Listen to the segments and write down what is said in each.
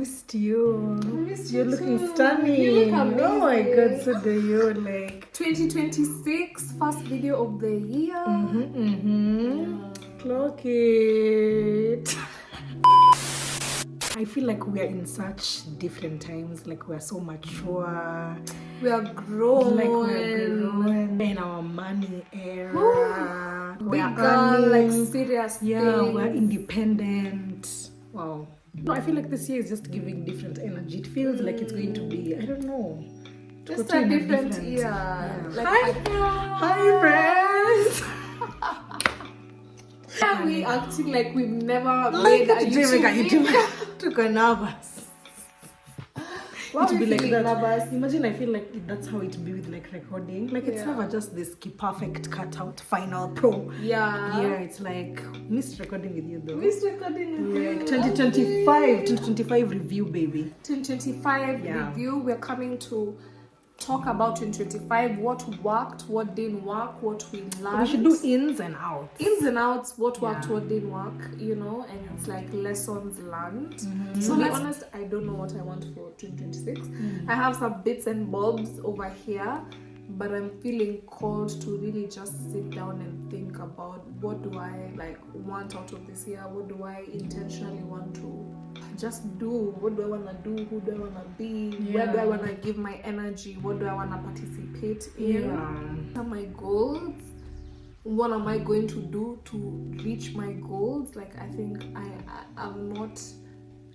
missed you. I missed You're you looking too. stunning. You look amazing. Oh my god, so do you. Like 2026, first video of the year. Clock it. I feel like we are in such different times. Like we are so mature. We are grown. Like we are grown in our money era. We Big are girl, like earning. serious Yeah, things. we're independent. Wow. No, I feel like this year is just giving different energy. It feels like it's going to be, I don't know. Just to a in different year. Yeah. Like, Hi friends. Are we acting like we've never Like made a YouTube video? Took a nervous. Why It are be we like feeling that. nervous? Imagine, I feel like that's how it be with like recording. Like it's Yeah. never just this perfect cutout Final Pro. Yeah. Yeah, it's like missed recording with you though. Missed recording with you. Like 2025 review, baby. 2025 Yeah. review. We're coming to talk about 2025, what worked, what didn't work, what we learned. We should do ins and outs. Ins and outs, what worked, Yeah. what didn't work, you know, and it's like lessons learned. Mm-hmm. To be honest, I don't know what I want for 2026. I have some bits and bobs over here, but I'm feeling called to really just sit down and think about what do I like want out of this year, what do I intentionally want to just do, what do I want to do, who do I want to be, where do I want to give my energy, what do I want to participate in, what are my goals, what am I going to do to reach my goals. Like I think I'm not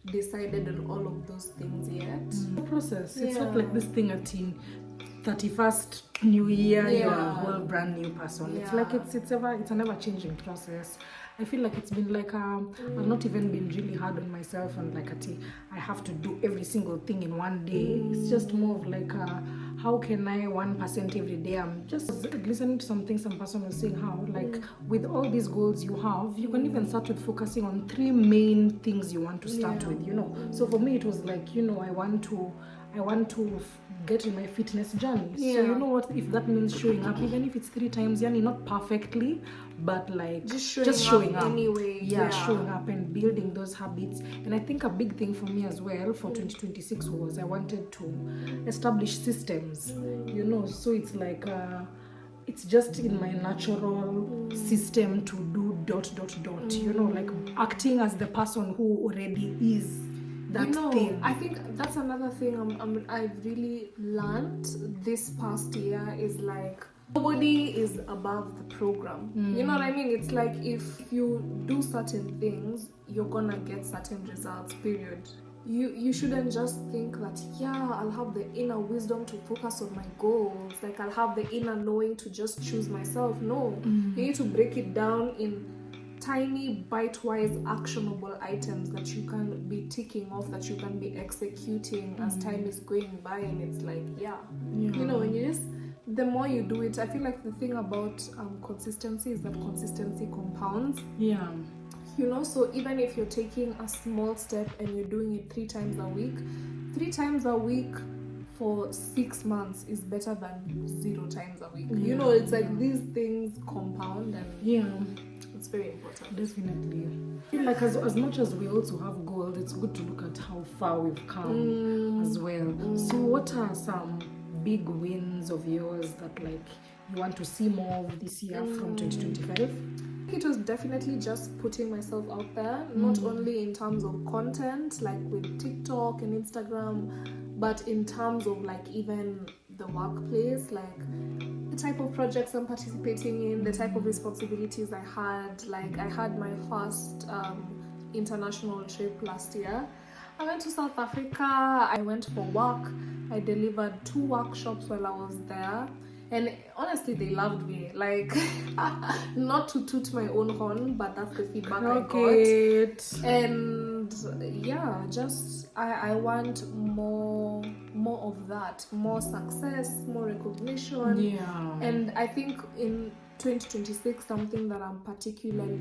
decided on all of those things yet. The process. It's Yeah. not like this thing at 31st new year, you're a Yeah. whole brand new person. It's Yeah. like it's an ever changing process. I feel like it's been like I've not even been really hard on myself and like I have to do every single thing in one day. It's just more of like how can I 1% every day? I'm just listening to something some person was saying how like with all these goals you have, you can even start with focusing on 3 main things you want to start with, you know. So for me it was like, you know, I want to get in my fitness journey. So you know what, if that means showing up, even if it's 3 times, yani not perfectly, but like just showing up anyway. Yeah, showing up and building those habits. And I think a big thing for me as well for 2026 was I wanted to establish systems, you know. So it's like it's just in my natural system to do ... you know, like acting as the person who already is that thing. I think that's another thing I've really learned this past year is like nobody is above the program. You know what I mean? It's like if you do certain things, you're gonna get certain results, period. You shouldn't just think that, yeah, I'll have the inner wisdom to focus on my goals, like I'll have the inner knowing to just choose myself. No, you need to break it down in tiny bite-wise actionable items that you can be ticking off, that you can be executing as time is going by. And it's like, you know, when you just, the more you do it, I feel like the thing about consistency is that consistency compounds. Yeah. You know, so even if you're taking a small step and you're doing it 3 times a week for 6 months is better than 0 times a week. You know, it's like these things compound and it's very important. Definitely. I feel like as much as we also have goals, it's good to look at how far we've come as well. So what are some big wins of yours that like you want to see more of this year from 2025? It was definitely just putting myself out there, not only in terms of content like with TikTok and Instagram, but in terms of like even the workplace, like the type of projects I'm participating in, the type of responsibilities I had. Like I had my first international trip last year. I went to South Africa. I went for work. I delivered 2 workshops while I was there. And honestly, they loved me. Like, not to toot my own horn, but that's the feedback I got. And yeah, just I want more of that, more success, more recognition. Yeah. And I think in 2026, something that I'm particularly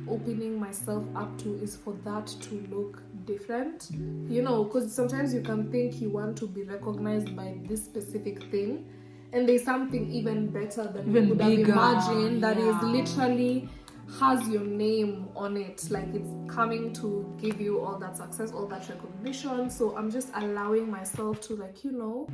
opening myself up to is for that to look different. You know, because sometimes you can think you want to be recognized by this specific thing, and there's something even better than you could have imagined that is literally has your name on it, like it's coming to give you all that success, all that recognition. So I'm just allowing myself to, like, you know,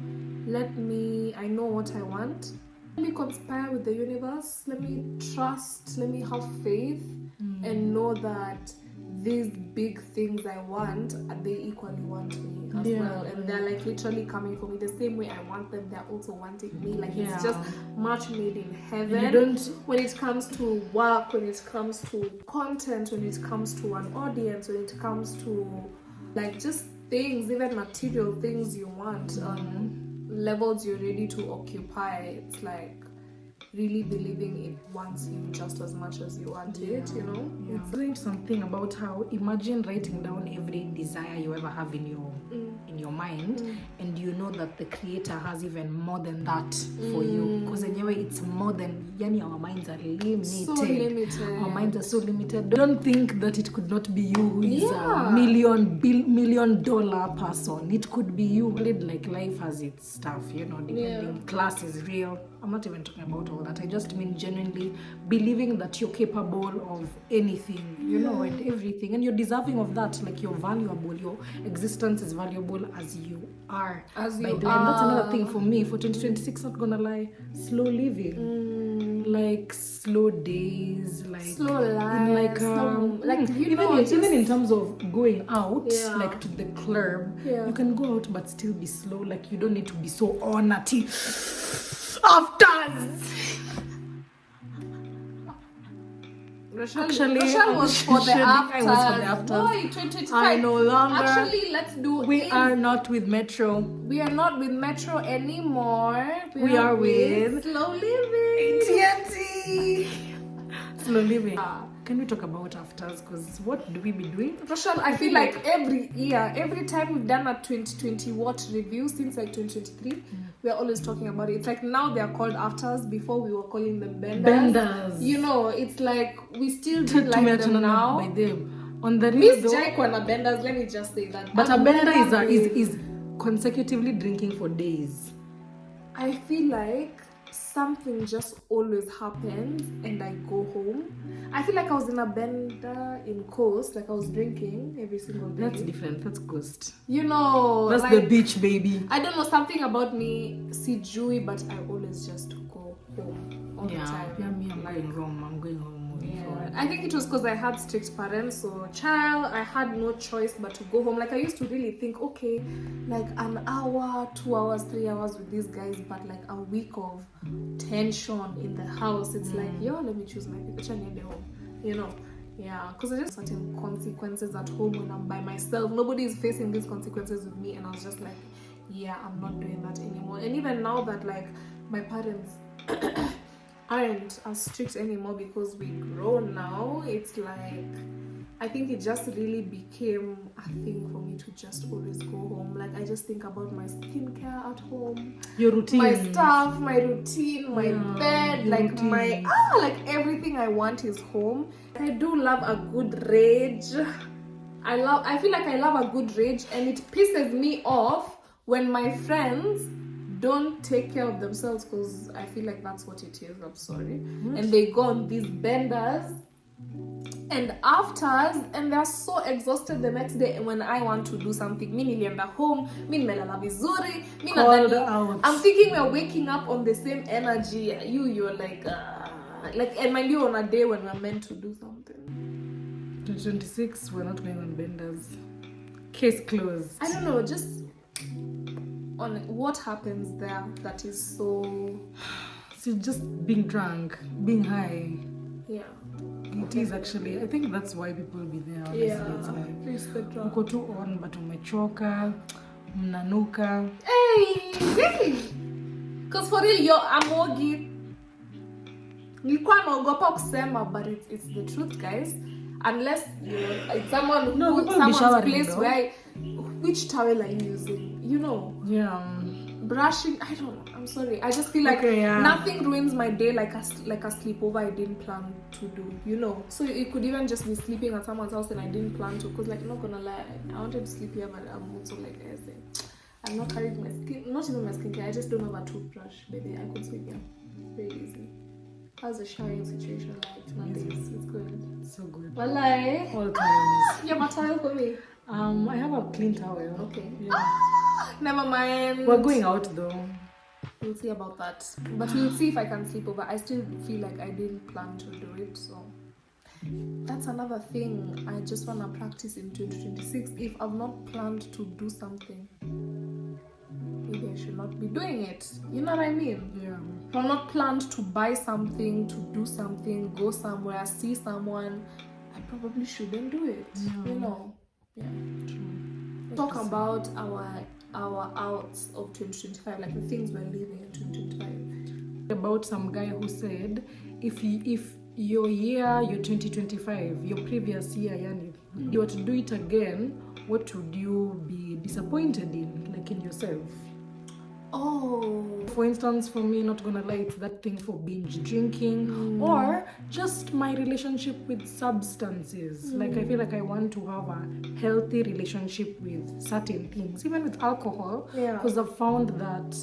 I know what I want. Let me conspire with the universe. Let me trust. Let me have faith and know that these big things I want, they equally want me as well. And they're like literally coming for me the same way I want them. They're also wanting me. Like it's just match made in heaven. When it comes to work, when it comes to content, when it comes to an audience, when it comes to like just things, even material things you want, levels you're ready to occupy. It's like really believing it wants you just as much as you want it, you know? It's doing something about how, imagine writing down every desire you ever have in your mind, and you know that the creator has even more than that for you, because anyway it's more than, yani our minds are limited. So limited. Our minds are so limited. Don't think that it could not be you who is a million dollar person. It could be you. Like life has its stuff, you know, depending. Class is real. I'm not even talking about all that. I just mean genuinely believing that you're capable of anything, you know, and everything, and you're deserving of that. Like you're valuable. Your existence is valuable as you are. As you are. And that's another thing for me for 2026. Not gonna lie, slow living, like slow days, like slow life, even in terms of going out, like to the club, you can go out but still be slow. Like you don't need to be so on at it. Afters. Rochelle was for the afters. I was for the afters. Boy, 2025. I no longer. Actually, let's do. We are not with Metro. We are not with Metro anymore. We are with Slow Living. TNT. Slow Living. Can we talk about afters? Because what do we be doing? Rochelle, I feel like every year, every time we've done a 2020 review since like 2023, we're always talking about it. It's like now they are called afters. Before we were calling them benders. You know, it's like we still do like them now. By them. On the Miss Jake on a benders, let me just say that. But a bender is consecutively drinking for days. I feel like something just always happens and I go home. I feel like I was in a bender in Coast, like I was drinking every single day. That's different. That's Coast. You know, that's like, the beach, baby. I don't know, something about me, Sijui, but I always just go home all the time. Yeah, me, I'm going home. I think it was because I had strict parents, so I had no choice but to go home. Like I used to really think, okay, like an hour, 2 hours, 3 hours with these guys, but like a week of tension in the house, it's like, let me choose my picture and home, you know. Yeah, because there's just certain consequences at home when I'm by myself. Nobody is facing these consequences with me, and I was just like, I'm not doing that anymore. And even now that like my parents aren't as strict anymore because we grow now, it's like I think it just really became a thing for me to just always go home. Like I just think about my skincare at home, your routine, my stuff, my routine, my bed, like routine. Like everything I want is home. I do love a good rage. I feel like I love a good rage, and it pisses me off when my friends don't take care of themselves, because I feel like that's what it is. I'm sorry. And they go on these benders and afters, and they're so exhausted the next day. And when I want to do something, mi nilienda home, mi nimelala vizuri, mi nadhani, I'm thinking we're waking up on the same energy. You're like, and mind you, on a day when we're meant to do something. 2026, we're not going on benders. Case closed. I don't know, just on what happens there that is so just being drunk, being high. It is actually, I think that's why people be there, honestly. It's like uko tu on but umechoka, mnanuka. Hey! Because for real, you're amogi. Nilikuwa naogopa kusema, but it's the truth, guys. Unless it's someone's place where which towel are you using? You know? Yeah. Brushing, I don't know. I'm sorry. I just feel like nothing ruins my day like a sleepover I didn't plan to do, you know? So it could even just be sleeping at someone's house and I didn't plan to, because like, I'm not gonna lie, I wanted to sleep here, but I'm also like, I'm not carrying my skin, not even my skincare, I just don't have a toothbrush, baby. I could sleep here very easy. How's the sharing situation like nowadays? It's good. So good. Walai. All times. You have a towel for me? I have a clean towel. Okay. Yeah. Never mind. We're going out though. We'll see about that. But we'll see if I can sleep over. I still feel like I didn't plan to do it, so that's another thing I just want to practice in 2026. If I've not planned to do something, maybe I should not be doing it. You know what I mean? Yeah. If I've not planned to buy something, to do something, go somewhere, see someone, I probably shouldn't do it. Yeah. You know? Yeah. True. Talk about our outs of 2025, like the things we're living in 2025. About some guy who said, if your 2025, your previous year, yani, you were to do it again, what would you be disappointed in, like in yourself? Oh, For instance, for me, not gonna lie, it's that thing for binge drinking or just my relationship with substances. Like, I feel like I want to have a healthy relationship with certain things, even with alcohol. Yeah. Because I've found that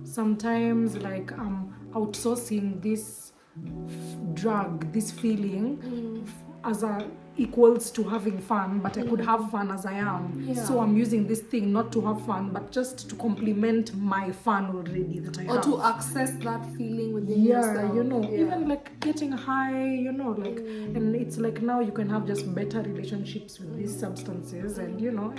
sometimes, like, I'm outsourcing this drug, this feeling, as a equals to having fun, but I could have fun as I am. Yeah. So I'm using this thing not to have fun, but just to complement my fun already that I or have. to access that feeling within yourself. You know, Yeah. even like getting high, you know, like, and it's like now you can have just better relationships with these substances, and you know,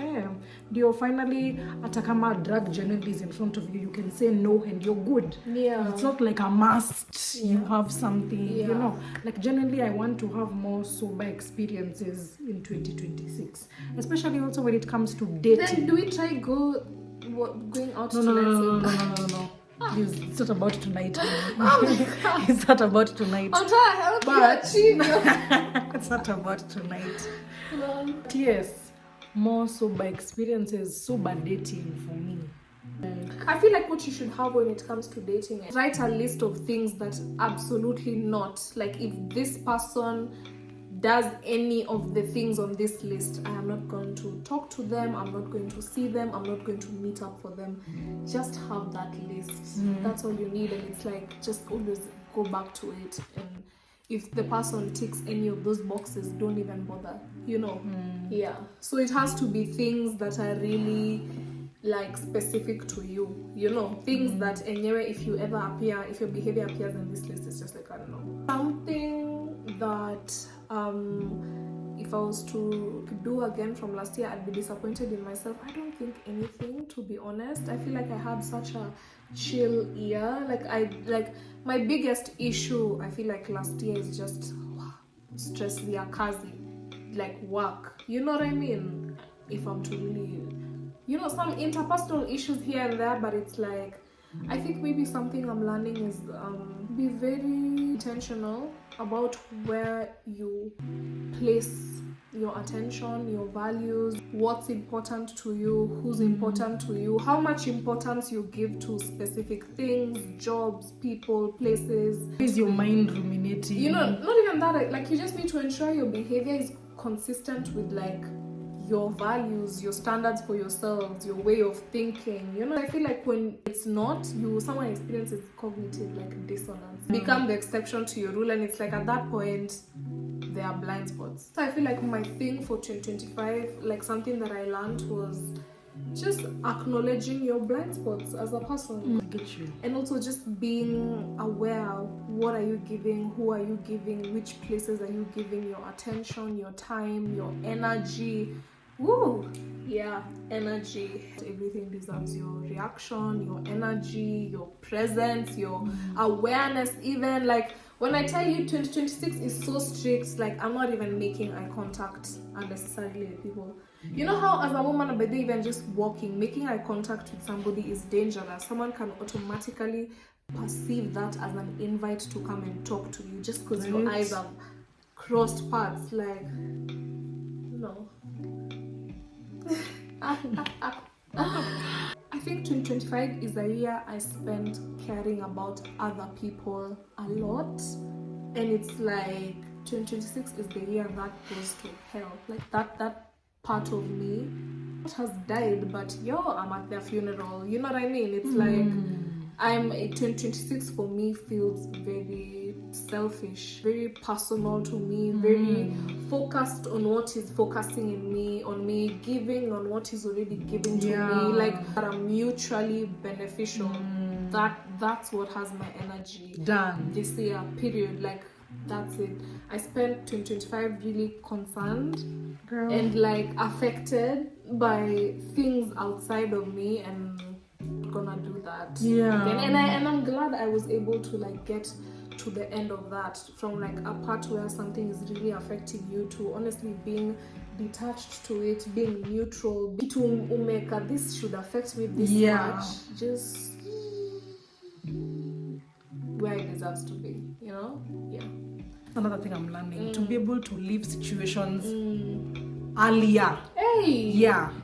you're finally, atakama drug generally is in front of you, you can say no and you're good. Yeah. It's not like a must, you have something, Yeah. you know, like generally I want to have more sober experiences in 2026, especially also when it comes to dating. Then do we try going out No, tonight? no. Please, it's not about tonight. It's not about tonight. I'm trying to help But- you achieve your It's not about tonight. plan. But yes, more sober experiences, sober dating for me. I feel like what you should have when it comes to dating is write a list of things that absolutely not. Like, if this person does any of the things on this list, I am not going to talk to them, I'm not going to see them, I'm not going to meet up for them. Just have that list. That's all you need, and it's like, just always go back to it. And if the person ticks any of those boxes, don't even bother, you know. Yeah, so it has to be things that are really like specific to you, you know, things that anyway, if you ever appear, if your behavior appears in this list, it's just like, I don't know, something that if I was to do again from last year, I'd be disappointed in myself. I don't think anything, to be honest. I feel like I had such a chill year. Like my biggest issue, I feel like last year, is just stress via kazi, like work, you know what I mean? If I'm to really, you know, some interpersonal issues here and there, but it's like, I think maybe something I'm learning is be very intentional about where you place your attention, your values, what's important to you, who's important to you, how much importance you give to specific things, jobs, people, places. Is your mind ruminating? You know, not even that, like, you just need to ensure your behavior is consistent with like your values, your standards for yourselves, your way of thinking. You know, I feel like when it's not, someone experiences cognitive like dissonance. Become the exception to your rule, and it's like at that point there are blind spots. So I feel like my thing for 2025, like something that I learned, was just acknowledging your blind spots as a person. I get you. And also just being aware, what are you giving, who are you giving, which places are you giving your attention, your time, your energy. Woo! Yeah, energy. Everything deserves your reaction, your energy, your presence, your awareness. Even like when I tell you 2026 is so strict, like I'm not even making eye contact unnecessarily with people. You know how as a woman, by the even just walking, making eye contact with somebody is dangerous. Someone can automatically perceive that as an invite to come and talk to you just because your Right. eyes have crossed paths. Like, no. I think 2025 is a year I spent caring about other people a lot, and it's like 2026 is the year that goes to hell. Like that part of me has died, but I'm at their funeral. You know what I mean? It's like 2026 for me feels very selfish, very personal to me, very focused on what is focusing in me, on me giving on what is already giving to me, like that are mutually beneficial. That's what has my energy Done this year, period. Like that's it. I spent 2025 really concerned and like affected by things outside of me, and I'm gonna do that again. And I'm glad I was able to like get to the end of that, from like a part where something is really affecting you to honestly being detached to it, being neutral, to umeka, this should affect me this much, just where it deserves to be, you know? Yeah. Another thing I'm learning, to be able to leave situations earlier.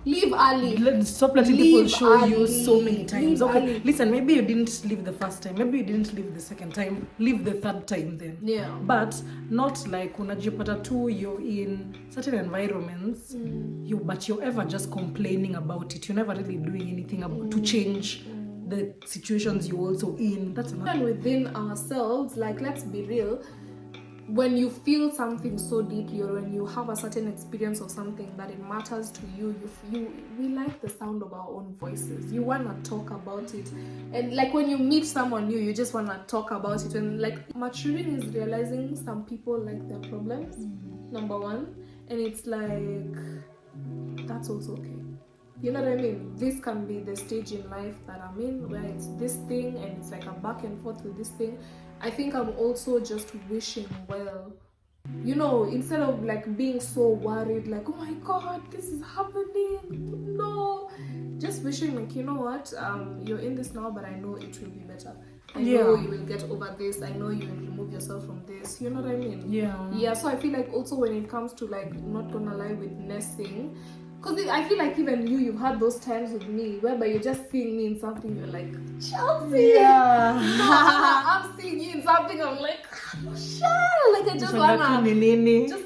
Leave early. Stop letting people show you so many times. Leave Okay, early. listen, maybe you didn't leave the first time, maybe you didn't leave the second time, leave the third time then. But not like unajipata tu you're in certain environments, but you're ever just complaining about it. You're never really doing anything to change the situations you're also in. That's another. And within ourselves, like, let's be real, when you feel something so deeply, or when you have a certain experience of something that it matters to you, we like the sound of our own voices. You want to talk about it, and like when you meet someone new, you just want to talk about it. And like maturing is realizing some people like their problems, number one, and it's like that's also okay. You know what I mean? This can be the stage in life that I'm in, where it's this thing and it's like a back and forth with this thing. I think I'm also just wishing well. You know, instead of like being so worried, like, oh my God, this is happening. No. Just wishing like, you know what? You're in this now, but I know it will be better. I know you will get over this. I know you will remove yourself from this. You know what I mean? Yeah, so I feel like also when it comes to like not gonna lie witnessing, because I feel like even you've had those times with me whereby you're just seeing me in something, you're like, Chelsea! I'm seeing you in something, I'm like, Michelle! Like, I just wanna just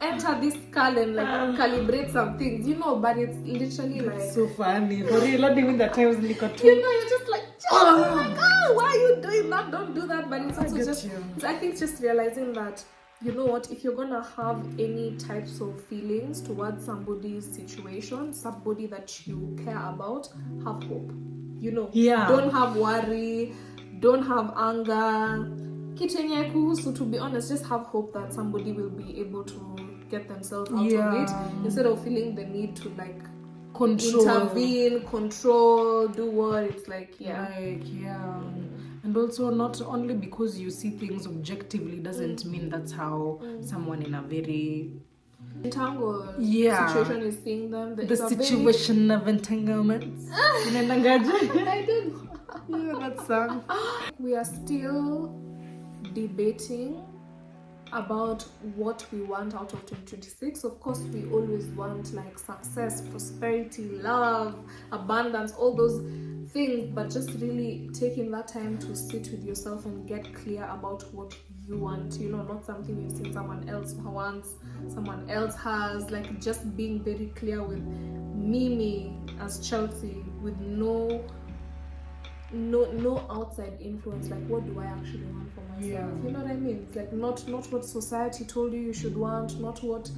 enter this skull and like calibrate some things, you know, but it's literally like... so funny. For real, not even the times you know, you're just like, oh my God, why are you doing that? Don't do that. But it's also just... I think just realizing that, you know what, if you're gonna have any types of feelings towards somebody's situation, somebody that you care about, have hope. You know, don't have worry, don't have anger. So to be honest, just have hope that somebody will be able to get themselves out of it, instead of feeling the need to like intervene, control, do what it's like. And also, not only because you see things objectively doesn't mean that's how someone in a very entangled situation is seeing them. The situation of entanglement. I did. That song. We are still debating about what we want out of 2026. Of course, we always want like success, prosperity, love, abundance, all those things, but just really taking that time to sit with yourself and get clear about what you want, you know, not something you've seen someone else wants, someone else has, like just being very clear with me as Chelsea, with no outside influence. Like, what do I actually want for myself? You know what I mean? It's like not what society told you should want, not what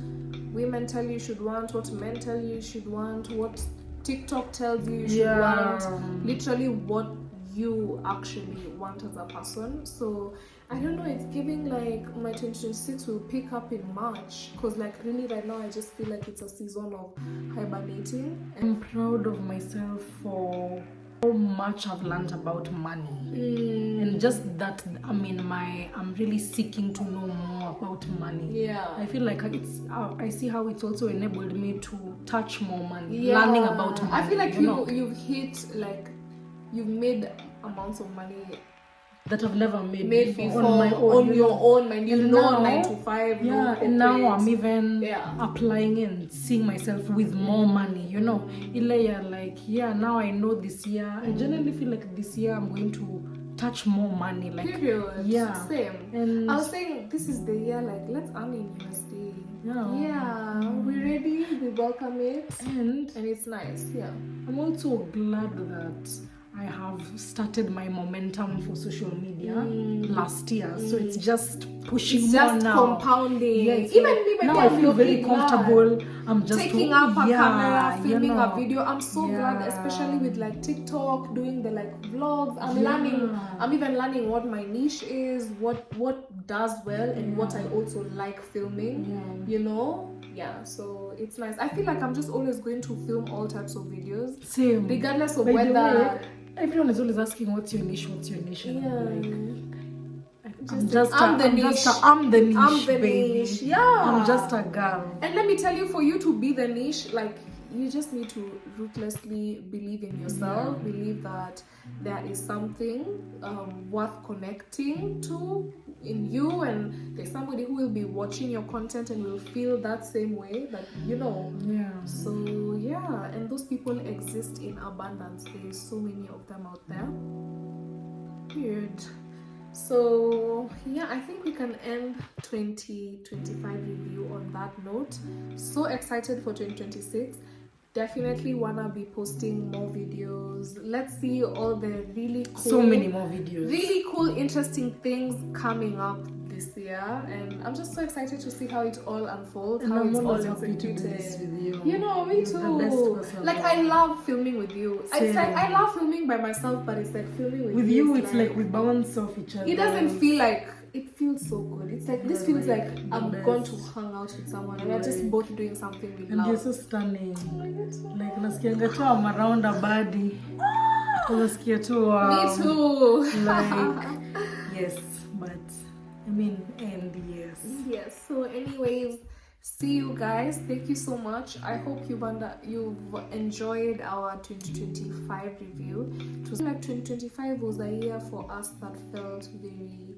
women tell you should want, what men tell you should want, what TikTok tells you should want, literally what you actually want as a person. So I don't know, it's giving like my 2026 will pick up in March, because like really right now I just feel like it's a season of hibernating. I'm proud of myself for how much I've learned about money, and just that I'm really seeking to know more about money. I feel like I see how it's also enabled me to touch more money, learning about money. I feel like you've hit, like, you've made amounts of money that I've never made before on my own, on your own mind. You know, 9 to 5. And now I'm even applying and seeing myself with more money. You know, now I know this year. I generally feel like this year I'm going to touch more money. Like, period. Same. And I was saying this is the year. Like, let's earn in USD. We're ready. We welcome it, and it's nice. I'm also glad that I have started my momentum for social media last year, so it's just pushing It's more just now. compounding. Yeah, it's Even like, me, maybe now I I'm feel very looking glad. comfortable. I'm just Taking up a camera, you filming know. a video. I'm so glad, especially with like TikTok, doing the like vlogs. I'm learning. I'm even learning what my niche is, what does well, and what I also like filming. You know. Yeah, so it's nice. I feel like I'm just always going to film all types of videos. Same. Regardless of By the whether. way, everyone is always asking, what's your niche? What's your niche? And I'm like, I'm the niche, baby. Niche. Yeah. I'm just a girl. And let me tell you, for you to be the niche, like, you just need to ruthlessly believe in yourself, believe that there is something worth connecting to in you, and there's somebody who will be watching your content and will feel that same way, that you know. Yeah. So yeah, and those people exist in abundance. There's so many of them out there. Weird. So yeah, I think we can end 2025 review on that note. So excited for 2026. Definitely wanna be posting more videos. Let's see all the really cool, so many more videos, really cool, interesting things coming up this year, and I'm just so excited to see how it all unfolds, and how I'm it's all always happy to do executed. this with you. You know, me You're too. the best person Like, ever. I love filming with you. It's Same. like I love filming by myself, but it's like filming with you. It's like we bounce off each other. It doesn't feel like, it feels so good. It's like, this feels like I'm best. going to hang out with someone and we're just both doing something we And love. you're so stunning. Like nasikianga tu I'm around a body. Nasikia tu Me too. like yes, but I mean, and yes. Yes. So anyways, see you guys. Thank you so much. I hope you've enjoyed our 2025 review. It was like 2025 was a year for us that felt very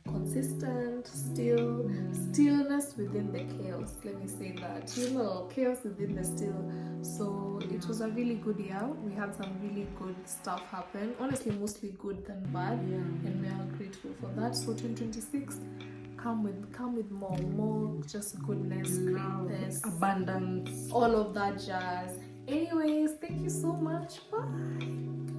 consistent, stillness within the chaos. Let me say that. You know, chaos within the still. So it was a really good year. We had some really good stuff happen. Honestly, mostly good than bad, and we are grateful for that. So 2026, come with more just goodness, greatness, abundance, all of that jazz. Anyways, thank you so much. Bye.